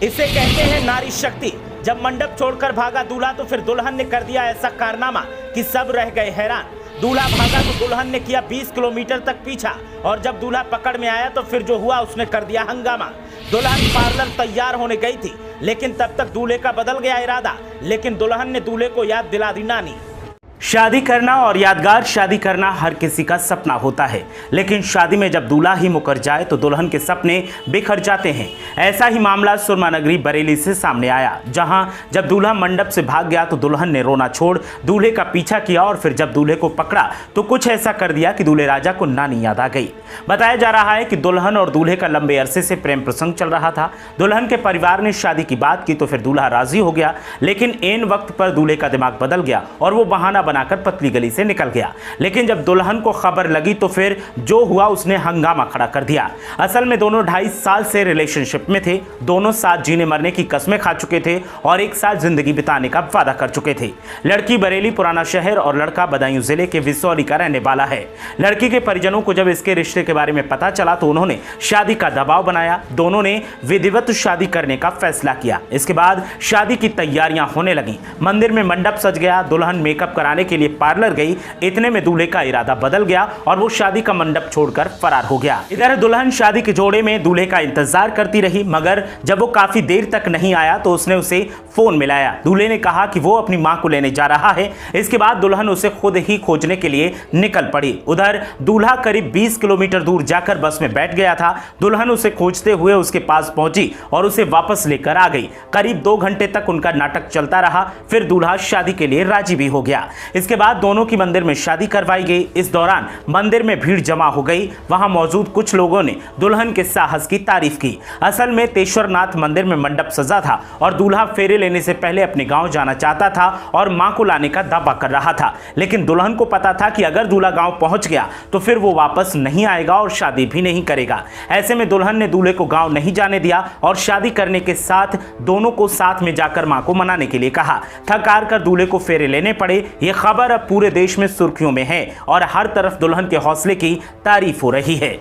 इसे कहते हैं नारी शक्ति। जब मंडप छोड़कर भागा दूल्हा तो फिर दुल्हन ने कर दिया ऐसा कारनामा कि सब रह गए हैरान। दूल्हा भागा तो दुल्हन ने किया 20 किलोमीटर तक पीछा, और जब दूल्हा पकड़ में आया तो फिर जो हुआ उसने कर दिया हंगामा। दुल्हन पार्लर तैयार होने गई थी, लेकिन तब तक दूल्हे का बदल गया इरादा। लेकिन दुल्हन ने दूल्हे को याद दिला दी नानी। शादी करना और यादगार शादी करना हर किसी का सपना होता है, लेकिन शादी में जब दूल्हा ही मुकर जाए तो दुल्हन के सपने बिखर जाते हैं। ऐसा ही मामला सुरमा नगरी बरेली से सामने आया, जहां जब दूल्हा मंडप से भाग गया तो दुल्हन ने रोना छोड़ दूल्हे का पीछा किया, और फिर जब दूल्हे को पकड़ा तो कुछ ऐसा कर दिया कि दूल्हे राजा को नानी याद आ गई। बताया जा रहा है कि दुल्हन और दूल्हे का लंबे अरसे से प्रेम प्रसंग चल रहा था। दुल्हन के परिवार ने शादी की बात की तो फिर दूल्हा राजी हो गया, लेकिन ऐन वक्त पर दूल्हे का दिमाग बदल गया और वो बहाना बनाकर पतली गली से निकल गया। लेकिन जब दुल्हन को खबर लगी तो फिर जो हुआ उसने हंगामा खड़ा कर दिया। असल में दोनों 2.5 साल से रिलेशनशिप में थे, दोनों साथ जीने मरने की कस्में खा चुके थे और एक साथ जिंदगी बिताने का वादा कर चुके थे। लड़की बरेली पुराना शहर और लड़का बदायूं जिले के विसौली का रहने वाला है। लड़की के परिजनों को जब इसके रिश्ते के बारे में पता चला तो उन्होंने शादी का दबाव बनाया। दोनों ने विधिवत शादी करने का फैसला किया। इसके बाद शादी की तैयारियां होने लगी। मंदिर में मंडप सज गया, दुल्हन मेकअप कराने के लिए पार्लर गई। इतने में दूल्हे का इरादा बदल गया और वो शादी का मंडप छोड़कर फरार हो गया। इधर दुल्हन शादी के जोड़े में दूल्हे का इंतजार करती रही, मगर जब वो काफी देर तक नहीं आया तो उसने उसे फोन मिलाया। दूल्हे ने कहा कि वो अपनी मां को लेने जा रहा है। इसके बाद दुल्हन उसे खुद ही खोजने के लिए निकल पड़ी। उधर दूल्हा करीब 20 किलोमीटर दूर जाकर बस में बैठ गया था। दुल्हन उसे खोजते हुए उसके पास पहुंची और उसे वापस लेकर आ गई। करीब 2 घंटे तक उनका नाटक चलता रहा। फिर दूल्हा शादी के लिए राजी भी हो गया। इसके बाद दोनों की मंदिर में शादी करवाई गई। इस दौरान मंदिर में भीड़ जमा हो गई। वहां मौजूद कुछ लोगों ने दुल्हन के साहस की तारीफ की। असल में तेश्वरनाथ मंदिर में मंडप सजा था और दूल्हा फेरे लेने से पहले अपने गांव जाना चाहता था और मां को लाने का दावा कर रहा था। लेकिन दुल्हन को पता था कि अगर दूल्हा गांव पहुंच गया तो फिर वो वापस नहीं आएगा और शादी भी नहीं करेगा। ऐसे में दुल्हन ने दूल्हे को गांव नहीं जाने दिया और शादी करने के साथ दोनों को साथ में जाकर मां को मनाने के लिए कहा। थक हार कर दूल्हे को फेरे लेने पड़े। ये खबर अब पूरे देश में सुर्खियों में है और हर तरफ दुल्हन के हौसले की तारीफ हो रही है।